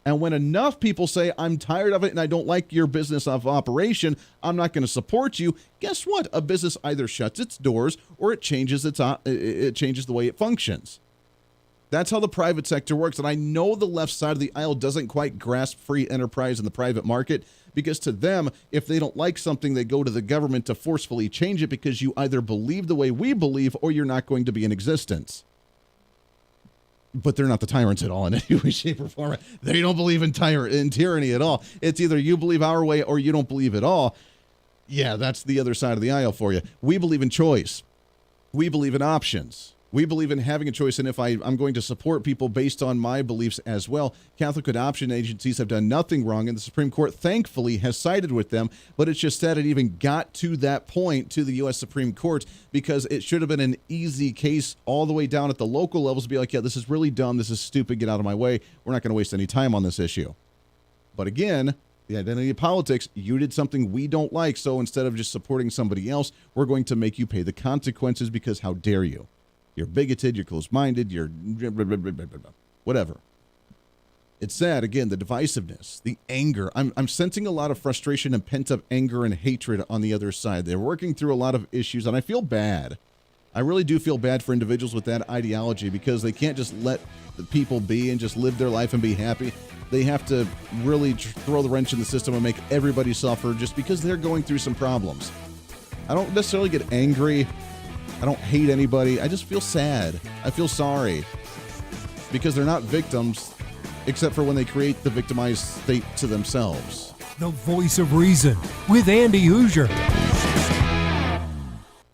And when enough people say, I'm tired of it and I don't like your business of operation, I'm not going to support you, guess what? A business either shuts its doors or it changes the way it functions. That's how the private sector works. And I know the left side of the aisle doesn't quite grasp free enterprise in the private market, because to them, if they don't like something, they go to the government to forcefully change it because you either believe the way we believe or you're not going to be in existence. But they're not the tyrants at all in any way, shape, or form. They don't believe in tyranny at all. It's either you believe our way or you don't believe at all. Yeah, that's the other side of the aisle for you. We believe in choice. We believe in options. We believe in having a choice, and if I'm going to support people based on my beliefs as well. Catholic adoption agencies have done nothing wrong, and the Supreme Court, thankfully, has sided with them, but it's just sad it even got to that point to the U.S. Supreme Court, because it should have been an easy case all the way down at the local levels to be like, yeah, this is really dumb, this is stupid, get out of my way, we're not going to waste any time on this issue. But again, the identity of politics, you did something we don't like, so instead of just supporting somebody else, we're going to make you pay the consequences, because how dare you? You're bigoted, you're closed-minded, you're whatever. It's sad, again, the divisiveness, the anger. I'm sensing a lot of frustration and pent-up anger and hatred on the other side. They're working through a lot of issues, and I feel bad. I really do feel bad for individuals with that ideology, because they can't just let the people be and just live their life and be happy. They have to really throw the wrench in the system and make everybody suffer just because they're going through some problems. I don't necessarily get angry. I don't hate anybody. I just feel sad. I feel sorry, because they're not victims, except for when they create the victimized state to themselves. The Voice of Reason with Andy Hooser.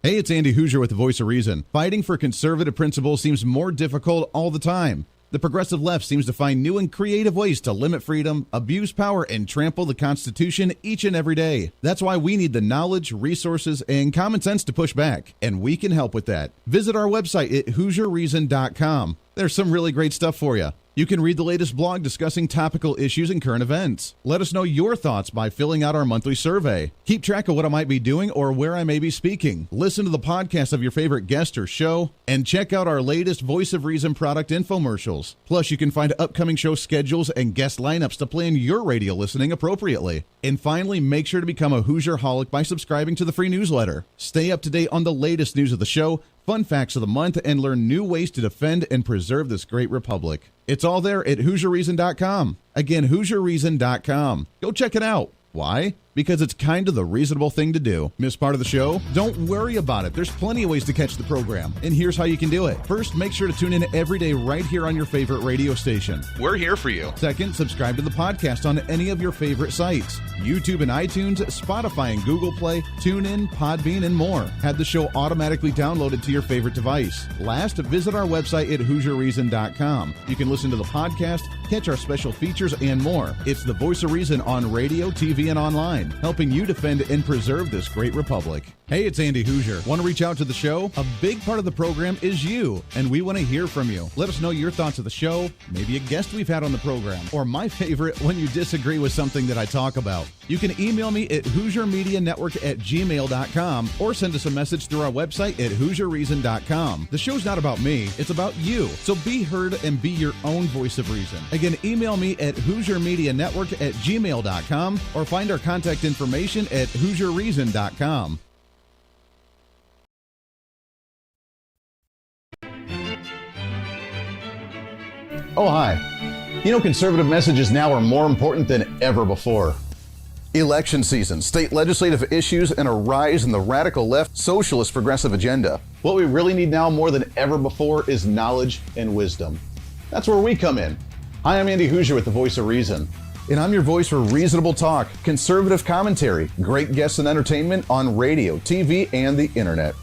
Hey, it's Andy Hooser with the Voice of Reason. Fighting for conservative principles seems more difficult all the time. The progressive left seems to find new and creative ways to limit freedom, abuse power, and trample the Constitution each and every day. That's why we need the knowledge, resources, and common sense to push back, and we can help with that. Visit our website at HooserReason.com. There's some really great stuff for you. You can read the latest blog discussing topical issues and current events. Let us know your thoughts by filling out our monthly survey. Keep track of what I might be doing or where I may be speaking. Listen to the podcast of your favorite guest or show, and check out our latest Voice of Reason product infomercials. Plus, you can find upcoming show schedules and guest lineups to plan your radio listening appropriately. And finally, make sure to become a Hoosier-holic by subscribing to the free newsletter. Stay up to date on the latest news of the show, fun facts of the month, and learn new ways to defend and preserve this great republic. It's all there at HooserReason.com. Again, HooserReason.com. Go check it out. Why? Because it's kind of the reasonable thing to do. Miss part of the show? Don't worry about it. There's plenty of ways to catch the program, and here's how you can do it. First, make sure to tune in every day right here on your favorite radio station. We're here for you. Second, subscribe to the podcast on any of your favorite sites. YouTube and iTunes, Spotify and Google Play, TuneIn, Podbean, and more. Have the show automatically downloaded to your favorite device. Last, visit our website at HooserReason.com. You can listen to the podcast, catch our special features, and more. It's the Voice of Reason on radio, TV, and online, helping you defend and preserve this great republic. Hey, it's Andy Hooser. Want to reach out to the show? A big part of the program is you, and we want to hear from you. Let us know your thoughts of the show, maybe a guest we've had on the program, or my favorite, when you disagree with something that I talk about. You can email me at HooserMediaNetwork@gmail.com or send us a message through our website at HooserReason.com. The show's not about me, it's about you. So be heard and be your own voice of reason. Again, email me at HooserMediaNetwork@gmail.com or find our contact information at HooserReason.com. Oh, hi. You know, conservative messages now are more important than ever before. Election season, state legislative issues, and a rise in the radical left socialist progressive agenda. What we really need now more than ever before is knowledge and wisdom. That's where we come in. Hi, I'm Andy Hooser with the Voice of Reason, and I'm your voice for reasonable talk, conservative commentary, great guests and entertainment on radio, TV, and the internet.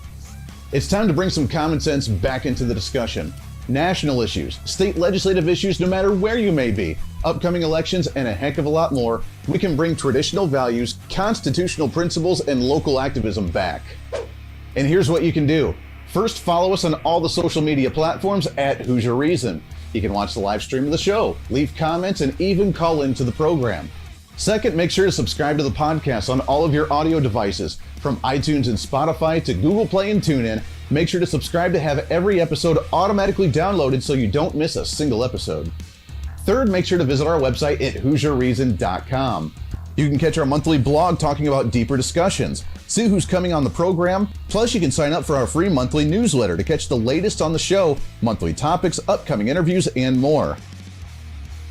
It's time to bring some common sense back into the discussion. National issues, state legislative issues, no matter where you may be, upcoming elections, and a heck of a lot more, we can bring traditional values, constitutional principles, and local activism back. And here's what you can do. First, follow us on all the social media platforms at Hoosier Reason. You can watch the live stream of the show, leave comments, and even call into the program. Second, make sure to subscribe to the podcast on all of your audio devices, from iTunes and Spotify to Google Play and TuneIn. Make sure to subscribe to have every episode automatically downloaded so you don't miss a single episode. Third, make sure to visit our website at HooserReason.com. You can catch our monthly blog talking about deeper discussions, see who's coming on the program, plus you can sign up for our free monthly newsletter to catch the latest on the show, monthly topics, upcoming interviews, and more.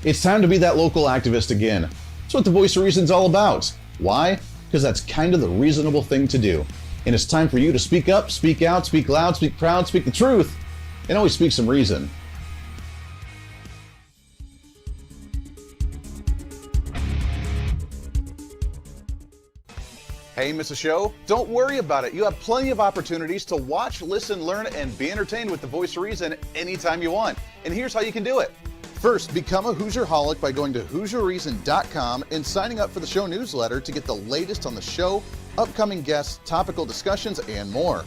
It's time to be that local activist again. That's what the Voice of Reason's all about. Why? Because that's kind of the reasonable thing to do. And it's time for you to speak up, speak out, speak loud, speak proud, speak the truth, and always speak some reason. Hey, miss a show? Don't worry about it. You have plenty of opportunities to watch, listen, learn, and be entertained with the Voice of Reason anytime you want. And here's how you can do it. First, become a Hooserholic by going to HooserReason.com and signing up for the show newsletter to get the latest on the show, upcoming guests, topical discussions, and more.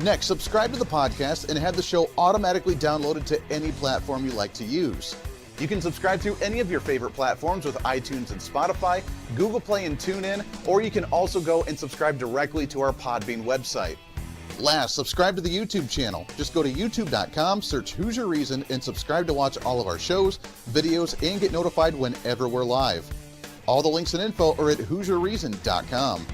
Next, subscribe to the podcast and have the show automatically downloaded to any platform you like to use. You can subscribe through any of your favorite platforms with iTunes and Spotify, Google Play and TuneIn, or you can also go and subscribe directly to our Podbean website. Last, subscribe to the YouTube channel. Just go to youtube.com, search Hooser Reason, and subscribe to watch all of our shows, videos, and get notified whenever we're live. All the links and info are at HooserReason.com.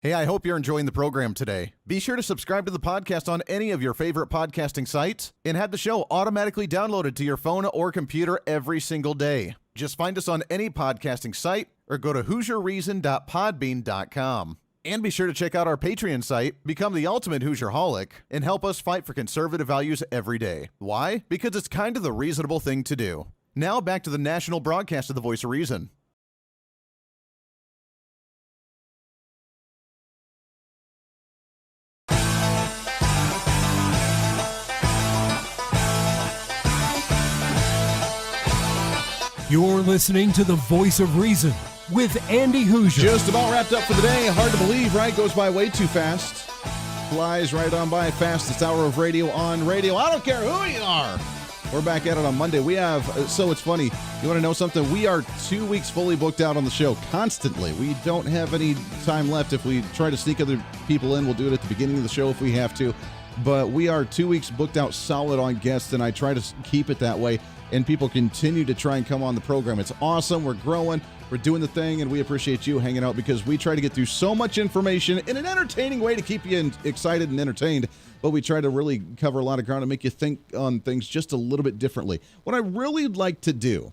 Hey, I hope you're enjoying the program today. Be sure to subscribe to the podcast on any of your favorite podcasting sites and have the show automatically downloaded to your phone or computer every single day. Just find us on any podcasting site or go to HooserReason.podbean.com. And be sure to check out our Patreon site, become the ultimate Hooserholic, and help us fight for conservative values every day. Why? Because it's kind of the reasonable thing to do. Now back to the national broadcast of the Voice of Reason. You're listening to the Voice of Reason with Andy Hooser. Just about wrapped up for the day. Hard to believe, right? Goes by way too fast. Flies right on by. Fastest hour of radio on radio. I don't care who you are. We're back at it on Monday. We have, so it's funny, you want to know something? We are 2 weeks fully booked out on the show constantly. We don't have any time left. If we try to sneak other people in, we'll do it at the beginning of the show if we have to. But we are 2 weeks booked out solid on guests, and I try to keep it that way. And people continue to try and come on the program. It's awesome. We're growing. We're doing the thing, and we appreciate you hanging out because we try to get through so much information in an entertaining way to keep you excited and entertained, but we try to really cover a lot of ground and make you think on things just a little bit differently. What I really like to do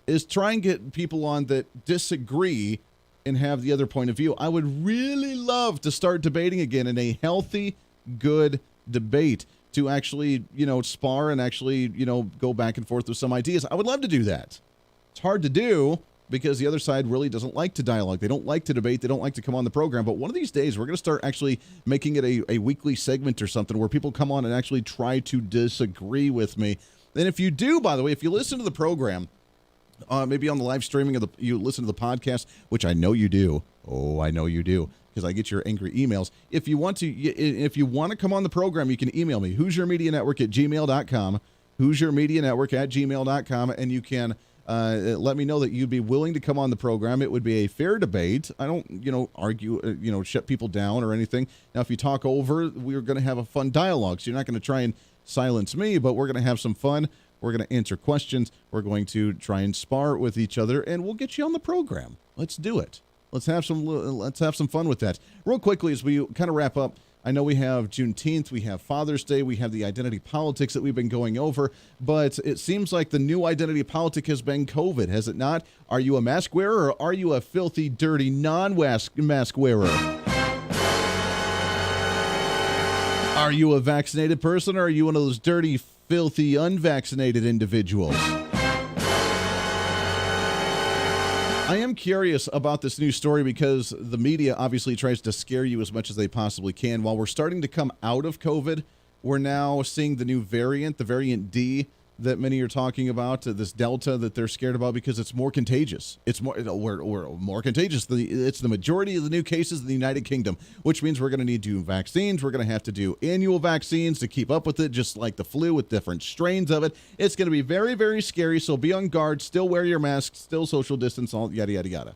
is try and get people on that disagree and have the other point of view. I would really love to start debating again in a healthy, good debate, to actually, spar and actually, go back and forth with some ideas. I would love to do that. It's hard to do because the other side really doesn't like to dialogue. They don't like to debate. They don't like to come on the program. But one of these days, we're going to start actually making it a weekly segment or something where people come on and actually try to disagree with me. And if you do, by the way, if you listen to the program, maybe on the live streaming you listen to the podcast, which I know you do. Oh, I know you do. Because I get your angry emails. If you want to come on the program, you can email me, HooserMediaNetwork@gmail.com, HooserMediaNetwork@gmail.com, and you can let me know that you'd be willing to come on the program. It would be a fair debate. I don't, argue, shut people down or anything. Now, if you talk over, we're going to have a fun dialogue. So you're not going to try and silence me, but we're going to have some fun. We're going to answer questions. We're going to try and spar with each other, and we'll get you on the program. Let's do it. Let's have some fun with that. Real quickly, as we kind of wrap up, I know we have Juneteenth, we have Father's Day, we have the identity politics that we've been going over, but it seems like the new identity politic has been COVID, has it not? Are you a mask wearer or are you a filthy, dirty, non-mask wearer? Are you a vaccinated person or are you one of those dirty, filthy, unvaccinated individuals? I am curious about this new story because the media obviously tries to scare you as much as they possibly can. While we're starting to come out of COVID, we're now seeing the new variant, the variant D that many are talking about, this Delta that they're scared about because it's more contagious. We're more contagious. It's the majority of the new cases in the United Kingdom, which means we're going to need to do vaccines. We're going to have to do annual vaccines to keep up with it, just like the flu with different strains of it. It's going to be very, very scary, so be on guard. Still wear your mask, still social distance, all yada, yada, yada.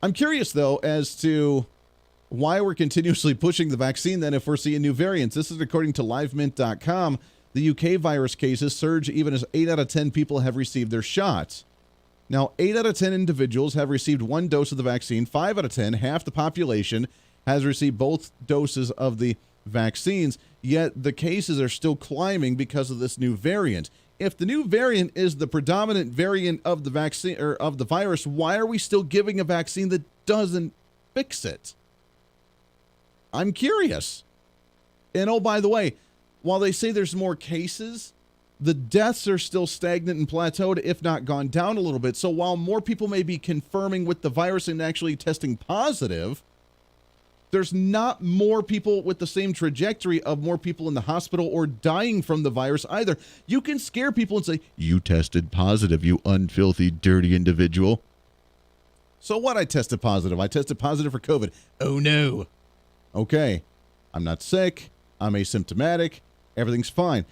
I'm curious, though, as to why we're continuously pushing the vaccine then if we're seeing new variants. This is according to livemint.com. The UK virus cases surge even as 8 out of 10 people have received their shots. Now, 8 out of 10 individuals have received one dose of the vaccine. 5 out of 10, half the population, has received both doses of the vaccines, yet the cases are still climbing because of this new variant. If the new variant is the predominant variant of the vaccine or of the virus, why are we still giving a vaccine that doesn't fix it? I'm curious. And oh, by the way, while they say there's more cases, the deaths are still stagnant and plateaued, if not gone down a little bit. So while more people may be confirming with the virus and actually testing positive, there's not more people with the same trajectory of more people in the hospital or dying from the virus either. You can scare people and say, you tested positive, you unfilthy, dirty individual. So what? I tested positive. I tested positive for COVID. Oh, no. Okay. I'm not sick. I'm asymptomatic. Everything's fine.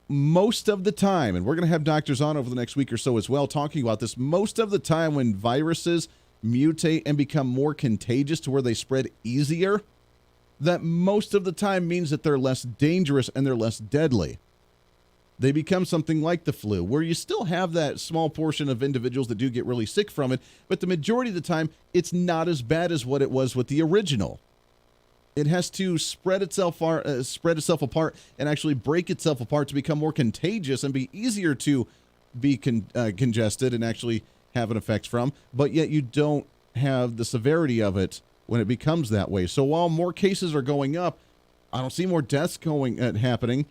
Most of the time, and we're going to have doctors on over the next week or so as well talking about this, most of the time when viruses mutate and become more contagious to where they spread easier, that most of the time means that they're less dangerous and they're less deadly. They become something like the flu, where you still have that small portion of individuals that do get really sick from it, but the majority of the time, it's not as bad as what it was with the original. It has to spread itself apart and actually break itself apart to become more contagious and be easier to be congested and actually have an effect from, but yet you don't have the severity of it when it becomes that way. So while more cases are going up, I don't see more deaths happening.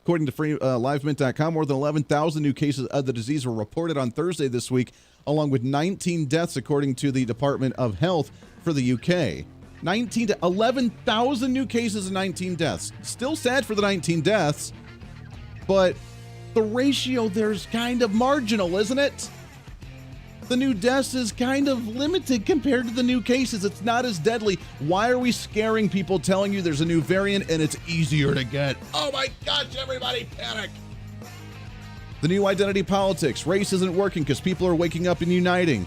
According to LiveMint.com, more than 11,000 new cases of the disease were reported on Thursday this week, along with 19 deaths, according to the Department of Health for the UK. 11,000 new cases and 19 deaths. Still sad for the 19 deaths, but the ratio there's kind of marginal, isn't it? The new deaths is kind of limited compared to the new cases. It's not as deadly. Why are we scaring people, telling you there's a new variant and it's easier to get? Oh my gosh, everybody panic. The new identity politics. Race isn't working because people are waking up and uniting.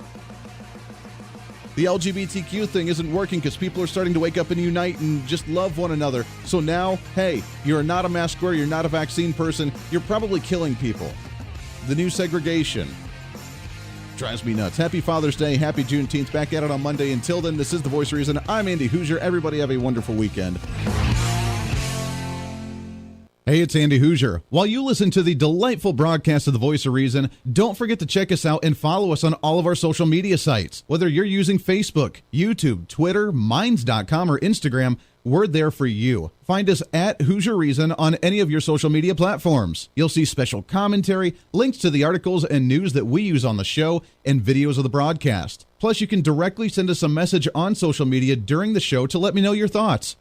The LGBTQ thing isn't working because people are starting to wake up and unite and just love one another. So now, hey, you're not a mask wearer, you're not a vaccine person, you're probably killing people. The new segregation drives me nuts. Happy Father's Day. Happy Juneteenth. Back at it on Monday. Until then, this is The Voice of Reason. I'm Andy Hooser. Everybody have a wonderful weekend. Hey, it's Andy Hooser. While you listen to the delightful broadcast of The Voice of Reason, don't forget to check us out and follow us on all of our social media sites. Whether you're using Facebook, YouTube, Twitter, Minds.com, or Instagram, we're there for you. Find us at Hooser Reason on any of your social media platforms. You'll see special commentary, links to the articles and news that we use on the show, and videos of the broadcast. Plus, you can directly send us a message on social media during the show to let me know your thoughts.